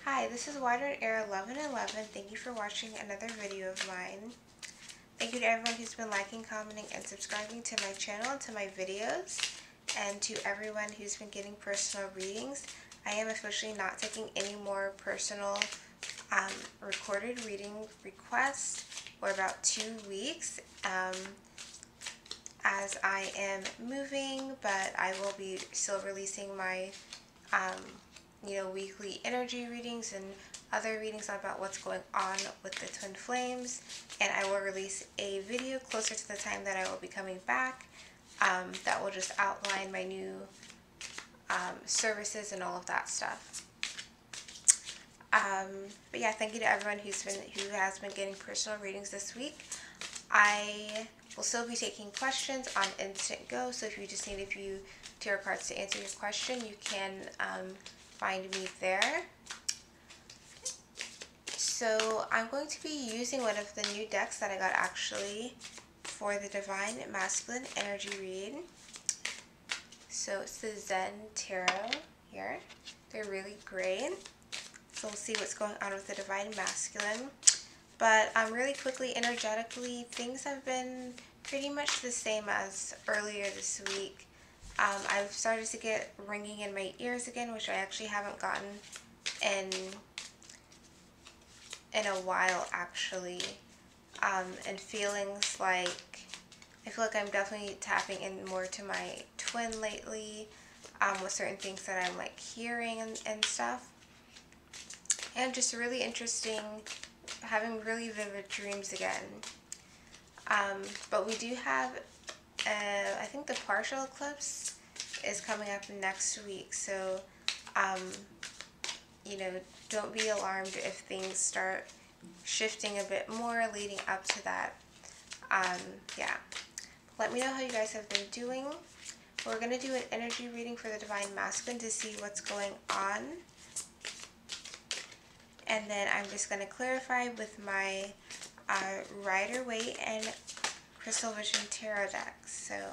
Hi, this is Water Air 1111. Thank you for watching another video of mine. Thank you to everyone who's been liking, commenting, and subscribing to my channel and to my videos. And to everyone who's been getting personal readings. I am officially not taking any more personal recorded reading requests for about 2 weeks. As I am moving, but I will be still releasing my weekly energy readings and other readings about what's going on with the twin flames, and I will release a video closer to the time that I will be coming back that will just outline my new services and all of that stuff. But yeah, thank you to everyone who has been getting personal readings this week. I will still be taking questions on Instant Go, so if you just need a few tarot cards to answer your question, you can find me there. So I'm going to be using one of the new decks that I got actually for the Divine Masculine Energy Read. So it's the Zen Tarot here. They're really great. So we'll see what's going on with the Divine Masculine. But really quickly, energetically, things have been pretty much the same as earlier this week. I've started to get ringing in my ears again, which I actually haven't gotten in a while, actually. And feelings like, I feel like I'm definitely tapping in more to my twin lately, with certain things that I'm like hearing and stuff. And just really interesting, having really vivid dreams again. But we do have, I think the partial eclipse is coming up next week, so, don't be alarmed if things start shifting a bit more leading up to that. Yeah. Let me know how you guys have been doing. We're going to do an energy reading for the Divine Masculine to see what's going on. And then I'm just going to clarify with my Rider-Waite and Crystal Vision Tarot decks. So,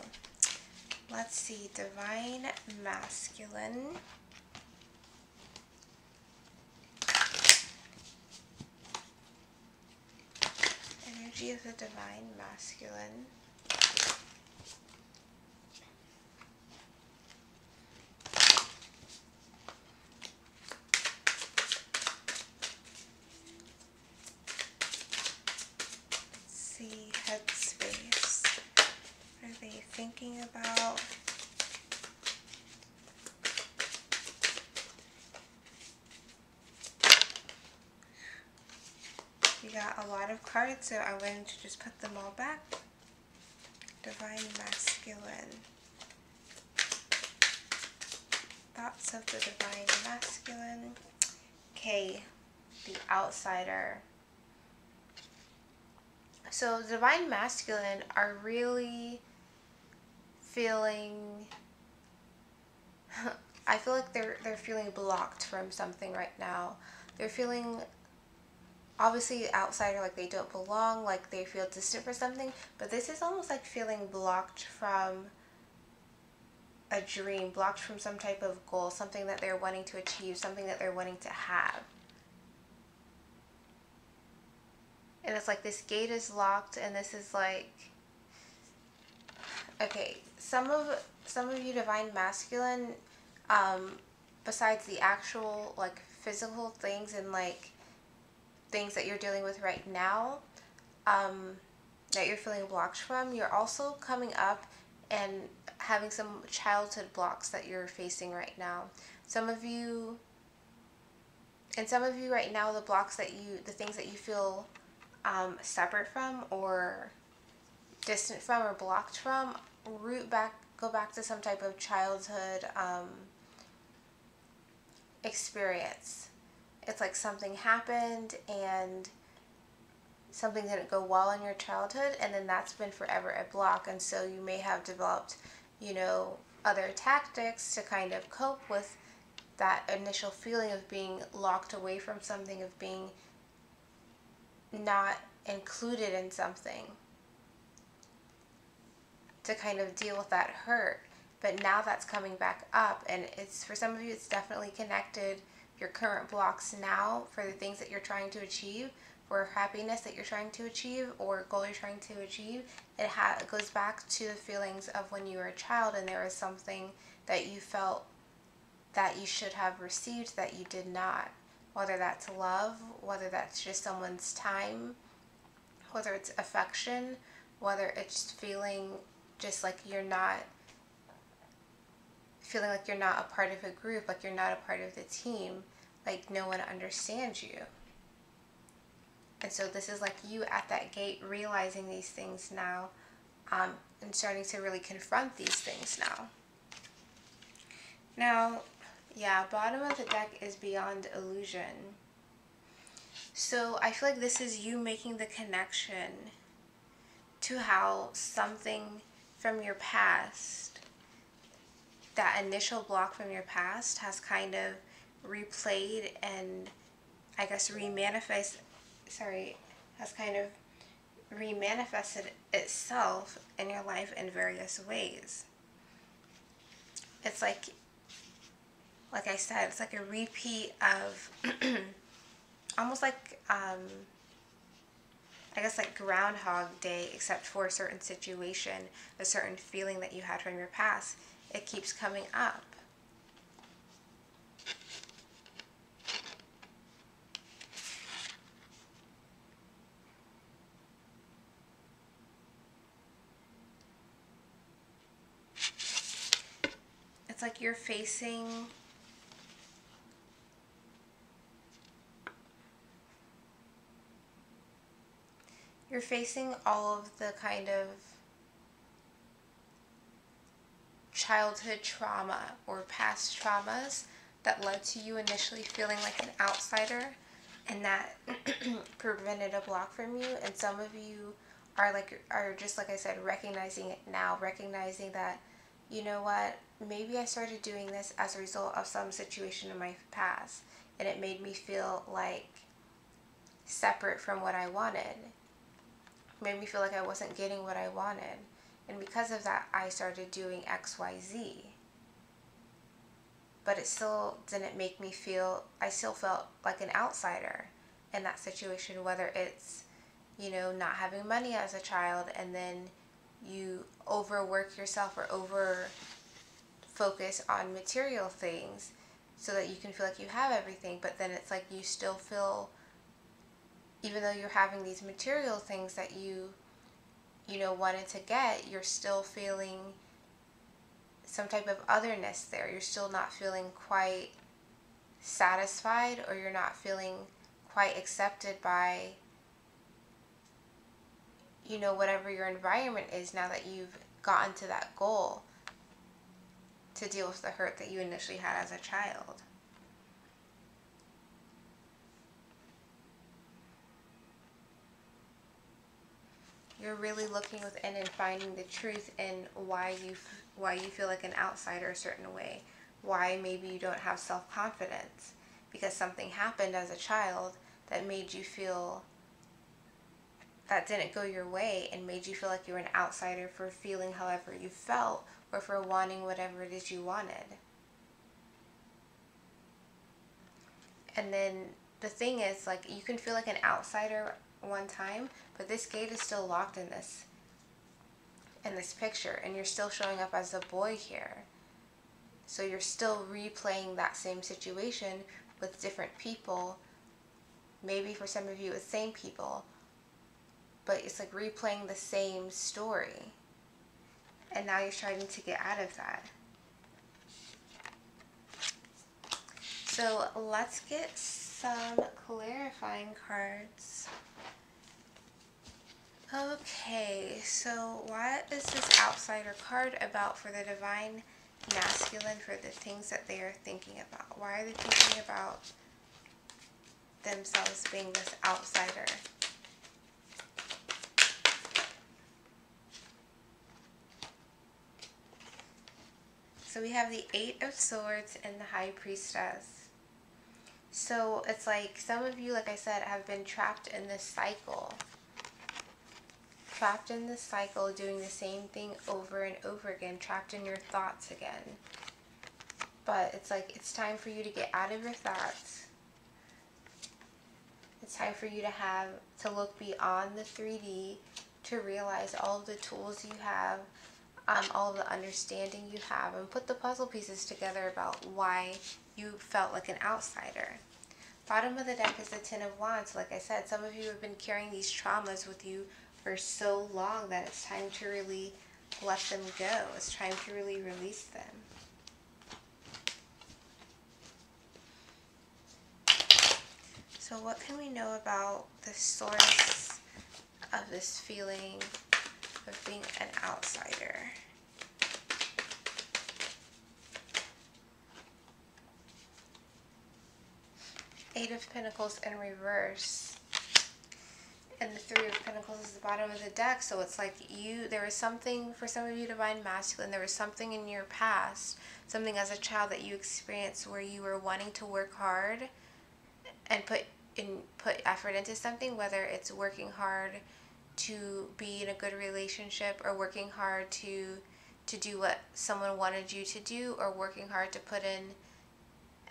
let's see. Divine Masculine. Energy of the Divine Masculine. Headspace. What are they thinking about? We got a lot of cards, so I'm going to just put them all back. Divine Masculine. Thoughts of the Divine Masculine. Okay, the Outsider. So the Divine Masculine are really feeling, I feel like they're feeling blocked from something right now. They're feeling, obviously, outsider, like they don't belong, like they feel distant for something, but this is almost like feeling blocked from a dream, blocked from some type of goal, something that they're wanting to achieve, something that they're wanting to have. And it's like this gate is locked, and this is like, okay, some of you Divine Masculine, besides the actual like physical things and like things that you're dealing with right now, that you're feeling blocked from, you're also coming up and having some childhood blocks that you're facing right now. Some of you right now, the things that you feel separate from or distant from or blocked from, go back to some type of childhood experience. It's like something happened and something didn't go well in your childhood, and then that's been forever a block, and so you may have developed, other tactics to kind of cope with that initial feeling of being locked away from something, of being not included in something, to kind of deal with that hurt. But now that's coming back up, and it's, for some of you, it's definitely connected. your current blocks now for the things that you're trying to achieve, for happiness that you're trying to achieve, or goal you're trying to achieve, it goes back to the feelings of when you were a child and there was something that you felt that you should have received that you did not. Whether that's love, whether that's just someone's time, whether it's affection, whether it's feeling just like you're not a part of a group, like you're not a part of the team, like no one understands you. And so this is like you at that gate realizing these things now, and starting to really confront these things now. Now, yeah, bottom of the deck is beyond illusion. So I feel like this is you making the connection to how something from your past, that initial block from your past, has kind of replayed and I guess has kind of remanifested itself in your life in various ways. It's like I said, it's like a repeat of almost like I guess like Groundhog Day, except for a certain situation, a certain feeling that you had from your past. It keeps coming up. It's like you're facing all of the kind of childhood trauma or past traumas that led to you initially feeling like an outsider, and that prevented a block from you. And some of you are just like I said, recognizing it now, recognizing that, you know what, maybe I started doing this as a result of some situation in my past, and it made me feel like separate from what I wanted. Made me feel like I wasn't getting what I wanted. And because of that, I started doing XYZ. But it still didn't make me feel, I still felt like an outsider in that situation, whether it's, you know, not having money as a child and then you overwork yourself or over focus on material things so that you can feel like you have everything, but then it's like you still feel, even though you're having these material things that you know, wanted to get, you're still feeling some type of otherness there. You're still not feeling quite satisfied, or you're not feeling quite accepted by, you know, whatever your environment is now that you've gotten to that goal to deal with the hurt that you initially had as a child. You're really looking within and finding the truth in why you feel like an outsider a certain way. Why maybe you don't have self-confidence. Because something happened as a child that made you feel that didn't go your way and made you feel like you were an outsider for feeling however you felt or for wanting whatever it is you wanted. And then the thing is, like, you can feel like an outsider one time, but this gate is still locked in this picture, and you're still showing up as a boy here. So you're still replaying that same situation with different people. Maybe for some of you it's same people, but it's like replaying the same story. And now you're trying to get out of that. So let's get some clarifying cards. Okay, so what is this outsider card about for the Divine Masculine, for the things that they are thinking about? Why are they thinking about themselves being this outsider? So we have the Eight of Swords and the High Priestess. So it's like some of you, like I said, have been trapped in this cycle. Trapped in this cycle, doing the same thing over and over again. Trapped in your thoughts again. But it's like, it's time for you to get out of your thoughts. It's time for you to look beyond the 3D, to realize all of the tools you have, all of the understanding you have, and put the puzzle pieces together about why you felt like an outsider. Bottom of the deck is the Ten of Wands. Like I said, some of you have been carrying these traumas with you for so long that it's time to really let them go. It's time to really release them. So what can we know about the source of this feeling of being an outsider? Eight of Pentacles in reverse. And the Three of Pentacles is the bottom of the deck. So it's like there was something, for some of you Divine Masculine, there was something in your past, something as a child that you experienced where you were wanting to work hard and put effort into something, whether it's working hard to be in a good relationship, or working hard to do what someone wanted you to do, or working hard to put in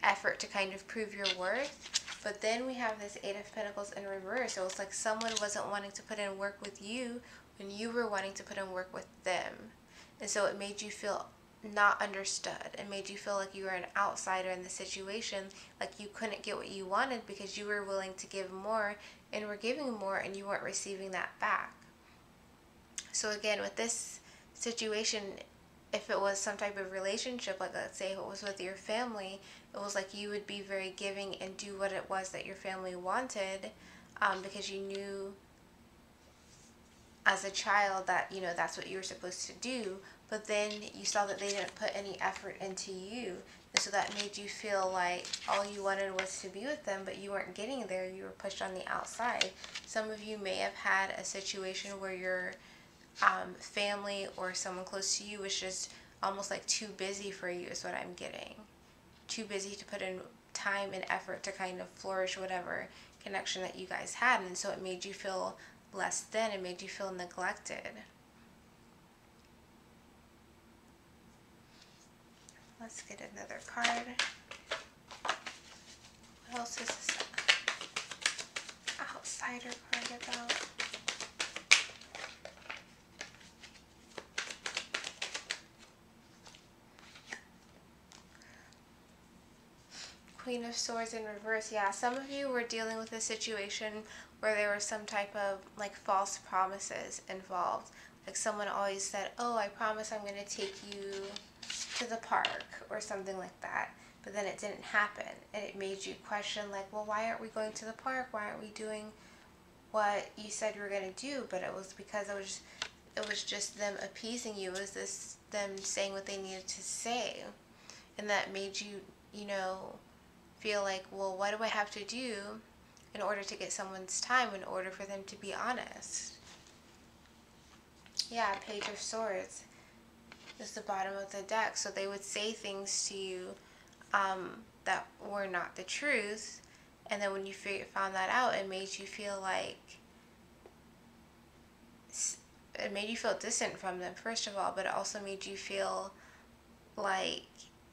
effort to kind of prove your worth. But then we have this Eight of Pentacles in reverse. So it's like someone wasn't wanting to put in work with you when you were wanting to put in work with them. And so it made you feel not understood. It made you feel like you were an outsider in the situation, like you couldn't get what you wanted because you were willing to give more and were giving more and you weren't receiving that back. So again, with this situation, if it was some type of relationship, like let's say if it was with your family, it was like you would be very giving and do what it was that your family wanted, because you knew as a child that, that's what you were supposed to do. But then you saw that they didn't put any effort into you. And so that made you feel like all you wanted was to be with them, but you weren't getting there. You were pushed on the outside. Some of you may have had a situation where your family or someone close to you was just almost like too busy for you, is what I'm getting. Too busy to put in time and effort to kind of flourish whatever connection that you guys had. And so it made you feel less than. It made you feel neglected. Let's get another card. What else is this outsider card about? Queen of Swords in reverse. Yeah, some of you were dealing with a situation where there was some type of like false promises involved. Like someone always said, oh, I promise I'm going to take you to the park or something like that. But then it didn't happen. And it made you question like, well, why aren't we going to the park? Why aren't we doing what you said you were going to do? But it was because it was just them appeasing you. It was them saying what they needed to say. And that made you, feel like, well, what do I have to do in order to get someone's time, in order for them to be honest? Yeah, Page of Swords is the bottom of the deck. So they would say things to you that were not the truth. And then when you found that out, it made you feel like, it made you feel distant from them, first of all, but it also made you feel like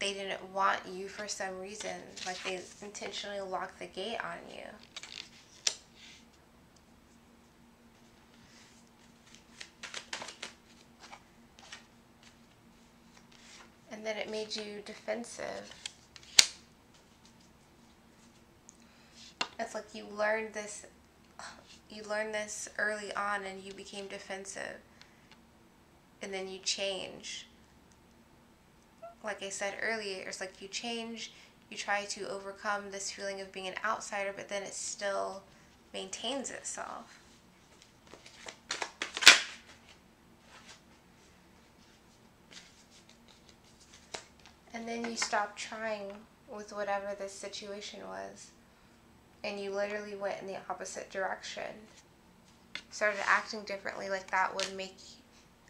they didn't want you for some reason, like they intentionally locked the gate on you. And then it made you defensive. It's like you learned this early on and you became defensive. And then you change. Like I said earlier, it's like you change, you try to overcome this feeling of being an outsider, but then it still maintains itself. And then you stop trying with whatever this situation was. And you literally went in the opposite direction. Started acting differently, like that would make,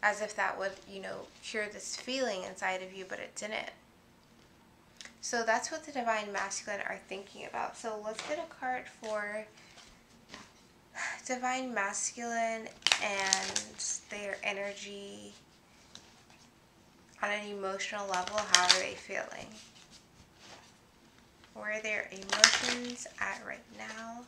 as if that would, cure this feeling inside of you, but it didn't. So that's what the Divine Masculine are thinking about. So let's get a card for Divine Masculine and their energy on an emotional level. How are they feeling? where their emotions at right now.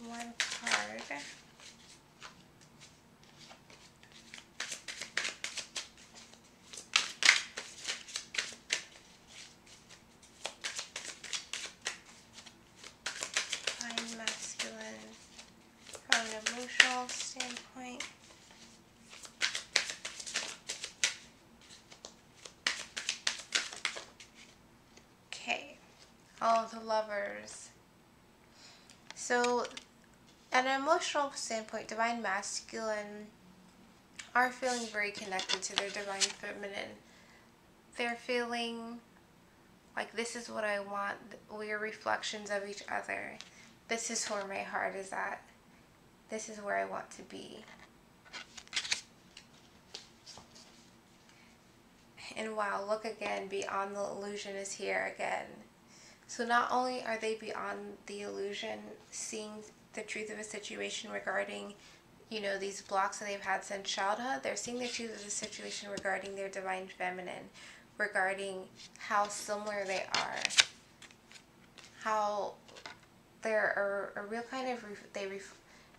One card. Divine Masculine from an emotional standpoint. Okay. Oh, the Lovers. So, at an emotional standpoint, Divine Masculine are feeling very connected to their Divine Feminine. They're feeling like, this is what I want. We're reflections of each other. This is where my heart is at. This is where I want to be. And wow, look again, beyond the illusion is here again. So not only are they beyond the illusion, seeing the truth of a situation regarding, these blocks that they've had since childhood, they're seeing the truth of the situation regarding their Divine Feminine, regarding how similar they are, how they're a real kind of,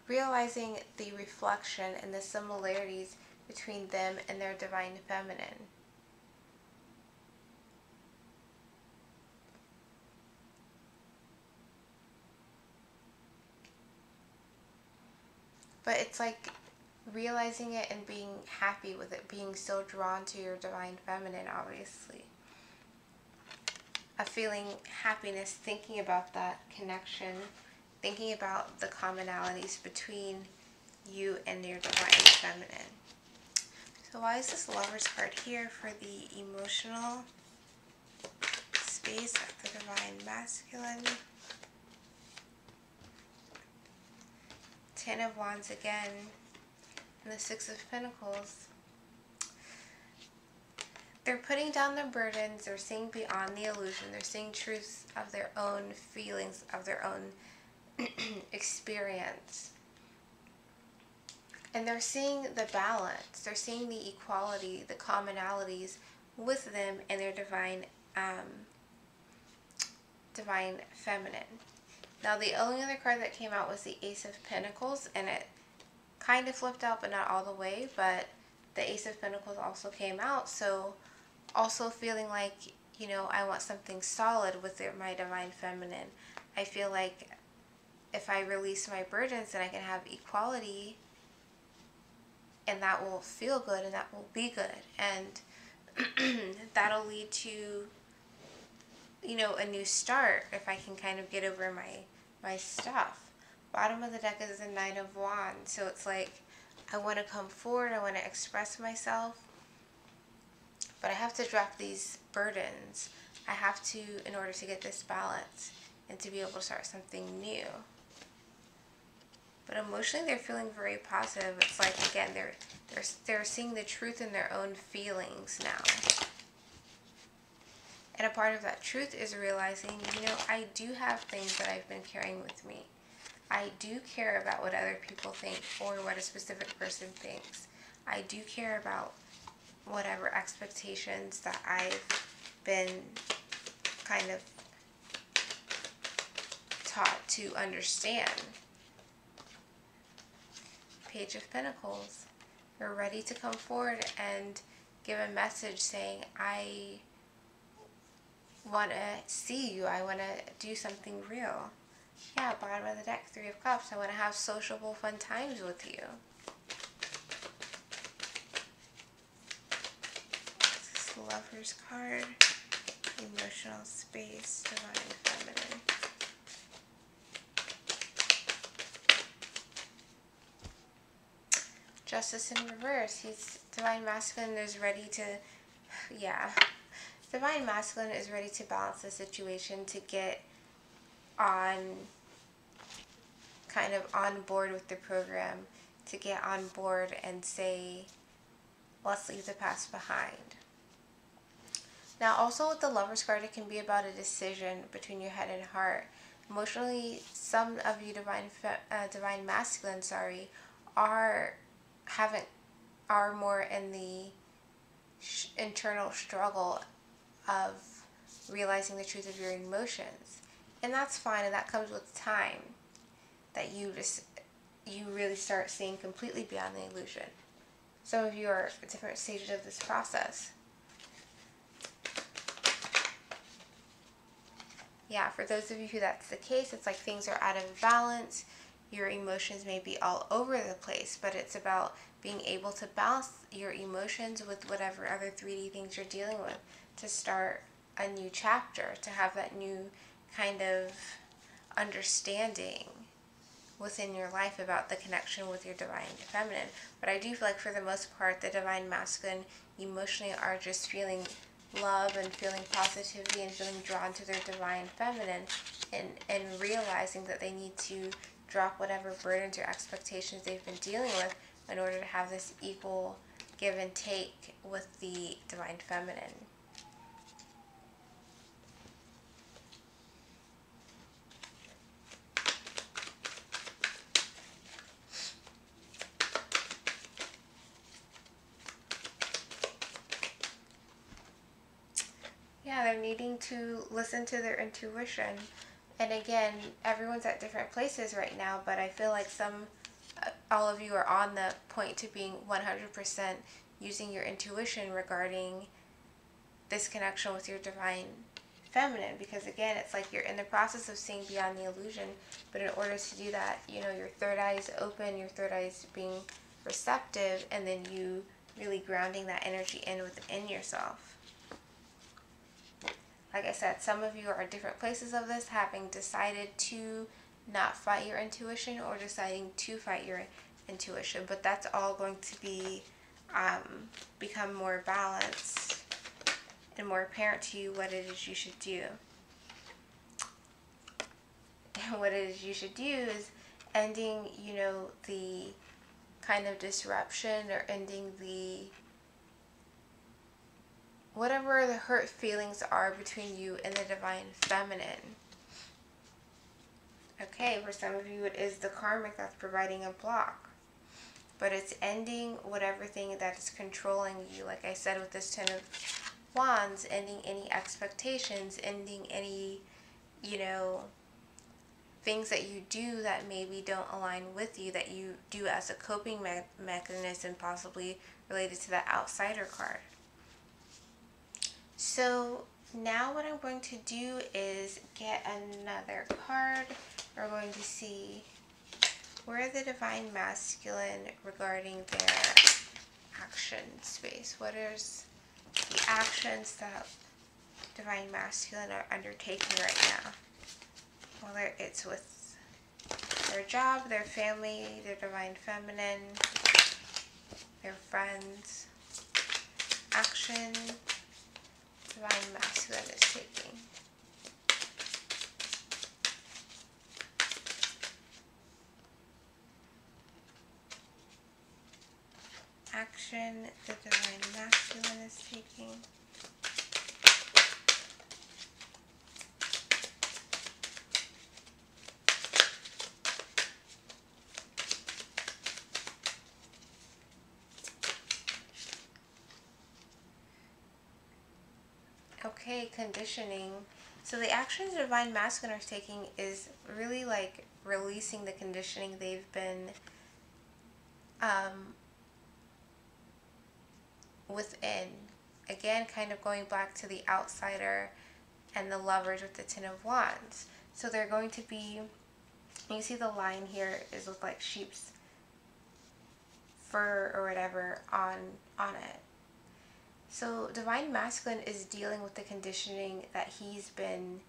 realizing the reflection and the similarities between them and their Divine Feminine. But it's like realizing it and being happy with it, being so drawn to your Divine Feminine, obviously. A feeling happiness, thinking about that connection, thinking about the commonalities between you and your Divine Feminine. So why is this Lover's card here for the emotional space of the Divine Masculine? Ten of Wands again, and the Six of Pentacles. They're putting down their burdens, they're seeing beyond the illusion, they're seeing truths of their own feelings, of their own experience. And they're seeing the balance, they're seeing the equality, the commonalities with them and their Divine Feminine. Now, the only other card that came out was the Ace of Pentacles, and it kind of flipped out, but not all the way, but the Ace of Pentacles also came out, so also feeling like, I want something solid with my Divine Feminine. I feel like if I release my burdens, then I can have equality, and that will feel good, and that will be good, and that'll lead to, a new start if I can kind of get over my stuff. Bottom of the deck is the Nine of Wands, so it's like I want to come forward, I want to express myself, but I have to drop these burdens. I have to, in order to get this balance and to be able to start something new. But emotionally, they're feeling very positive. It's like, again, they're seeing the truth in their own feelings now. And a part of that truth is realizing, I do have things that I've been carrying with me. I do care about what other people think or what a specific person thinks. I do care about whatever expectations that I've been kind of taught to understand. Page of Pentacles. You're ready to come forward and give a message saying, I want to see you. I want to do something real. Yeah, bottom of the deck, Three of Cups. I want to have sociable, fun times with you. This is Lover's card. Emotional space, Divine Feminine. Justice in reverse. Divine Masculine is ready to, Divine Masculine is ready to balance the situation, to get kind of on board with the program, to get on board and say, let's leave the past behind. Now, also with the Lover's card, it can be about a decision between your head and heart. Emotionally, some of you divine masculine, are haven't are more in the internal struggle of realizing the truth of your emotions, and that's fine, and that comes with time. That you really start seeing completely beyond the illusion. Some of you are at different stages of this process. Yeah, for those of you who that's the case, it's like things are out of balance. Your emotions may be all over the place, but it's about being able to balance your emotions with whatever other 3D things you're dealing with to start a new chapter, to have that new kind of understanding within your life about the connection with your divine feminine. But I do feel like for the most part, the divine masculine emotionally are just feeling love and feeling positivity and feeling drawn to their divine feminine, and realizing that they need to drop whatever burdens or expectations they've been dealing with in order to have this equal give and take with the divine feminine. Yeah, they're needing to listen to their intuition. And again, everyone's at different places right now, but I feel like all of you are on the point to being 100% using your intuition regarding this connection with your divine feminine. Because again, it's like you're in the process of seeing beyond the illusion, but in order to do that, your third eye is open, your third eye is being receptive, and then you really grounding that energy within yourself. Like I said, some of you are at different places of this, having decided to not fight your intuition or deciding to fight your intuition. But that's all going to be become more balanced and more apparent to you what it is you should do. And what it is you should do is ending, the kind of disruption, or ending the whatever the hurt feelings are between you and the divine feminine. Okay, for some of you it is the karmic that's providing a block. But it's ending whatever thing that is controlling you. Like I said with this Ten of Wands, ending any expectations, ending any, things that you do that maybe don't align with you, that you do as a coping mechanism, possibly related to that outsider card. So now what I'm going to do is get another card. We're going to see where the divine masculine regarding their action space. What is the actions that divine masculine are undertaking right now? Whether it's with their job, their family, their divine feminine, their friends. Action divine masculine is taking. Action the divine masculine is taking. Okay, conditioning. So the action the divine masculine are taking is really like releasing the conditioning they've been within. Again, kind of going back to the outsider and the Lovers with the Ten of Wands. So they're going to be, you see the line here is with like sheep's fur or whatever on it. So divine masculine is dealing with the conditioning that he's been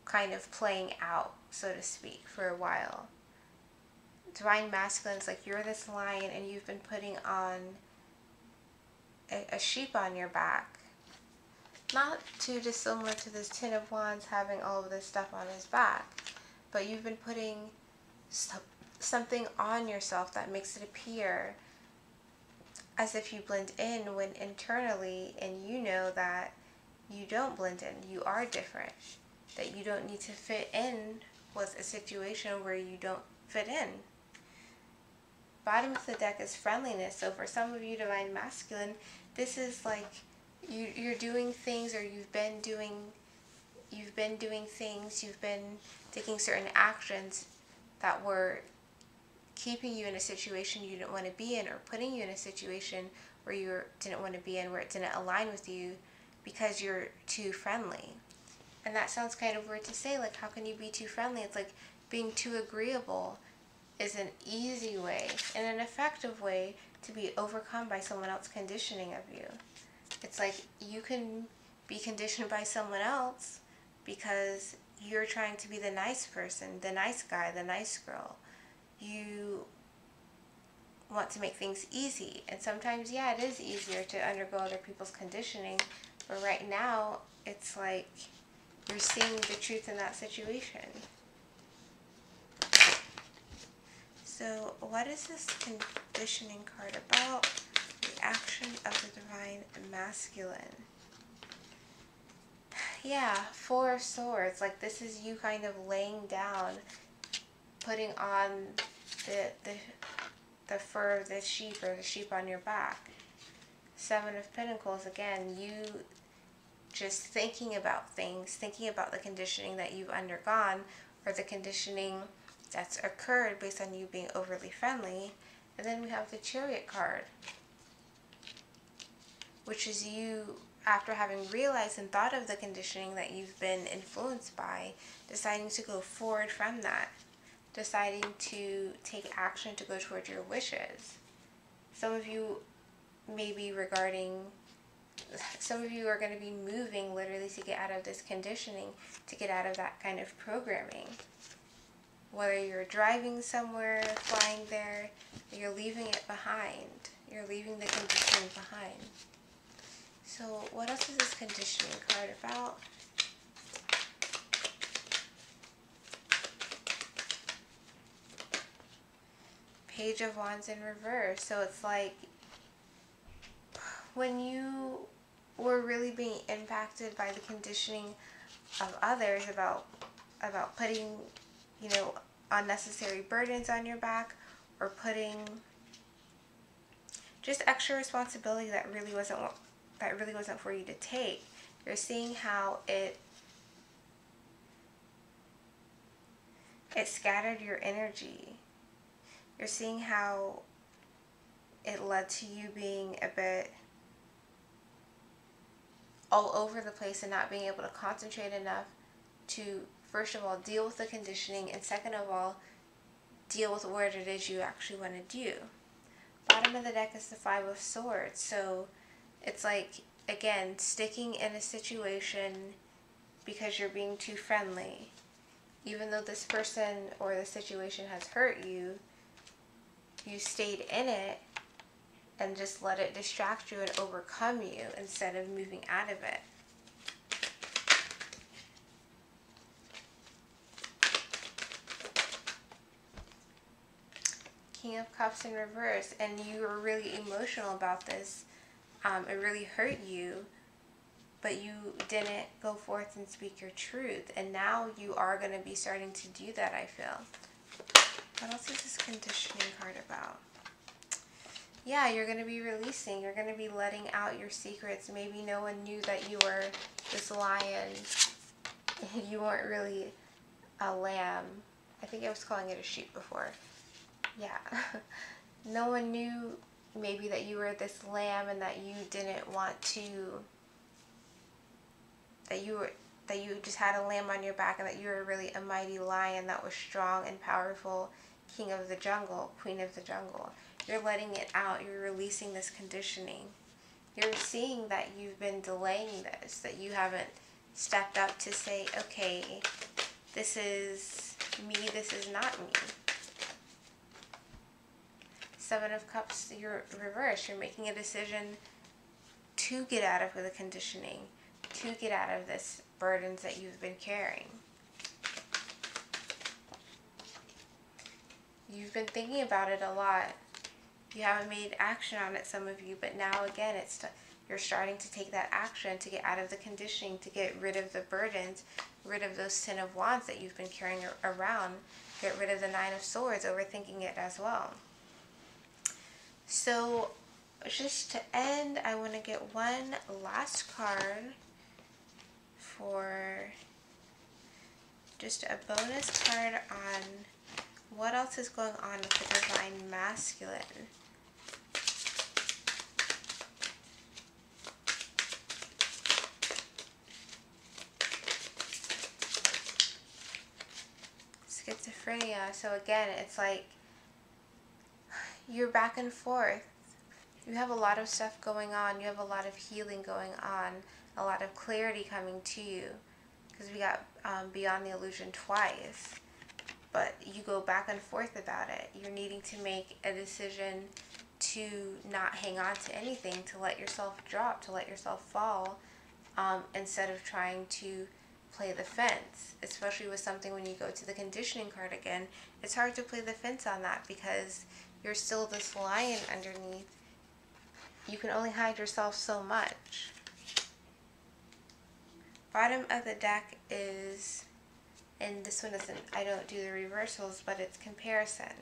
kind of playing out, so to speak, for a while. Divine masculine is like you're this lion and you've been putting on a sheep on your back. Not too dissimilar to this Ten of Wands having all of this stuff on his back, but you've been putting something on yourself that makes it appear as if you blend in, when internally, and you know that you don't blend in, you are different, that you don't need to fit in with a situation where you don't fit in. Bottom of the deck is friendliness. So for some of you, Divine Masculine, this is like you're doing things, or you've been doing things, you've been taking certain actions that were keeping you in a situation you didn't want to be in, or putting you in a situation where you didn't want to be in, where it didn't align with you because you're too friendly. And that sounds kind of weird to say, like, how can you be too friendly? It's like being too agreeable is an easy way and an effective way to be overcome by someone else's conditioning of you. It's like you can be conditioned by someone else because you're trying to be the nice person, the nice guy, the nice girl. You want to make things easy. And sometimes, yeah, it is easier to undergo other people's conditioning. But right now, it's like you're seeing the truth in that situation. So what is this conditioning card about? The action of the Divine Masculine. Yeah, Four of Swords. Like, this is you kind of laying down, putting on the fur of the sheep, or the sheep on your back. Seven of Pentacles. Again, you just thinking about things, thinking about the conditioning that you've undergone, or the conditioning that's occurred based on you being overly friendly. And then we have the Chariot card, which is you, after having realized and thought of the conditioning that you've been influenced by, deciding to go forward from that, deciding to take action to go towards your wishes. Some of you are going to be moving literally to get out of this conditioning, to get out of that kind of programming. Whether you're driving somewhere, flying there, you're leaving it behind. You're leaving the conditioning behind. So what else is this conditioning card about? Page of Wands in reverse. So it's like when you were really being impacted by the conditioning of others about putting, unnecessary burdens on your back, or putting just extra responsibility that really wasn't for you to take. You're seeing how it scattered your energy. You're seeing how it led to you being a bit all over the place and not being able to concentrate enough to, first of all, deal with the conditioning, and second of all, deal with what it is you actually want to do. Bottom of the deck is the Five of Swords. So it's like, again, sticking in a situation because you're being too friendly. Even though this person or the situation has hurt you, you stayed in it and just let it distract you and overcome you instead of moving out of it. King of Cups in reverse, and you were really emotional about this. It really hurt you, but you didn't go forth and speak your truth. And now you are going to be starting to do that, I feel. What else is this conditioning card about? Yeah, you're going to be releasing. You're going to be letting out your secrets. Maybe no one knew that you were this lion. You weren't really a lamb. I think I was calling it a sheep before. Yeah. No one knew maybe that you were this lamb, and that you didn't want to, that you just had a lamb on your back, and that you were really a mighty lion that was strong and powerful, king of the jungle, queen of the jungle. You're letting it out. You're releasing this conditioning. You're seeing that you've been delaying this, that you haven't stepped up to say, okay, this is me, this is not me. Seven of Cups, you're reversed. You're making a decision to get out of the conditioning, to get out of this burdens that you've been carrying. You've been thinking about it a lot. You haven't made action on it, some of you, but now again, you're starting to take that action to get out of the conditioning, to get rid of the burdens, rid of those 10 of Wands that you've been carrying around, get rid of the 9 of Swords, overthinking it as well. So just to end, I want to get one last card for just a bonus card on what else is going on with the Divine Masculine. Schizophrenia. So again, it's like you're back and forth. You have a lot of stuff going on. You have a lot of healing going on. A lot of clarity coming to you. Because we got Beyond the Illusion twice. But you go back and forth about it. You're needing to make a decision to not hang on to anything. To let yourself drop. To let yourself fall. Instead of trying to play the fence, especially with something when you go to the conditioning card again. It's hard to play the fence on that because you're still this lion underneath. You can only hide yourself so much. Bottom of the deck is, and this one isn't, I don't do the reversals, but it's comparison.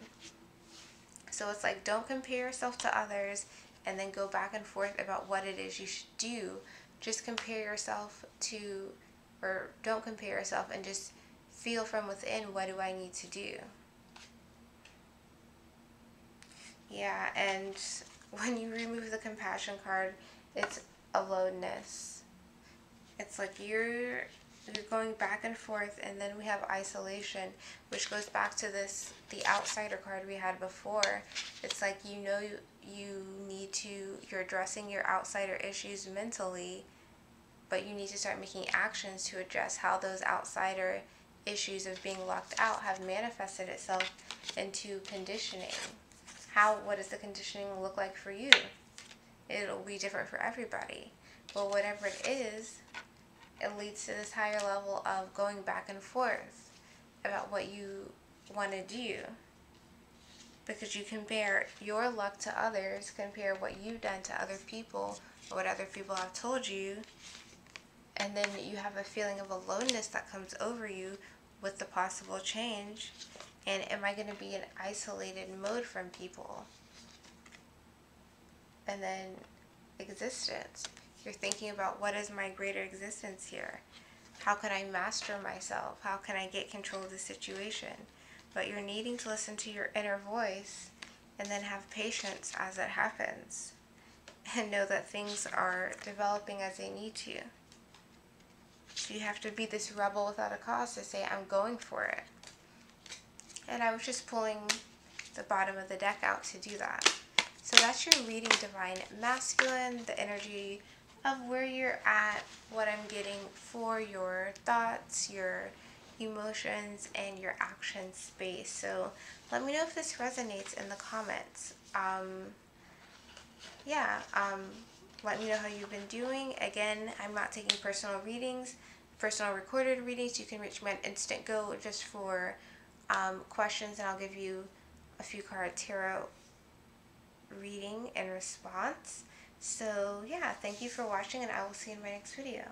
So it's like, don't compare yourself to others and then go back and forth about what it is you should do. Just compare yourself to, or don't compare yourself and just feel from within, what do I need to do? Yeah, and when you remove the compassion card, it's aloneness. It's like you're going back and forth, and then we have isolation, which goes back to the outsider card we had before. It's like, you know, you're addressing your outsider issues mentally, but you need to start making actions to address how those outsider issues of being locked out have manifested itself into conditioning. What does the conditioning look like for you? It'll be different for everybody. But whatever it is, it leads to this higher level of going back and forth about what you want to do. Because you compare your luck to others, compare what you've done to other people, or what other people have told you, and then you have a feeling of aloneness that comes over you with the possible change. And am I going to be in isolated mode from people? And then existence. You're thinking about, what is my greater existence here? How can I master myself? How can I get control of the situation? But you're needing to listen to your inner voice and then have patience as it happens. And know that things are developing as they need to. So you have to be this rebel without a cause to say, I'm going for it. And I was just pulling the bottom of the deck out to do that. So that's your reading, Divine Masculine, the energy of where you're at, what I'm getting for your thoughts, your emotions, and your action space. So let me know if this resonates in the comments. Let me know how you've been doing. Again, I'm not taking personal readings, personal recorded readings. You can reach me on Instant Go just for questions, and I'll give you a few card tarot reading and response. So yeah, thank you for watching, and I will see you in my next video.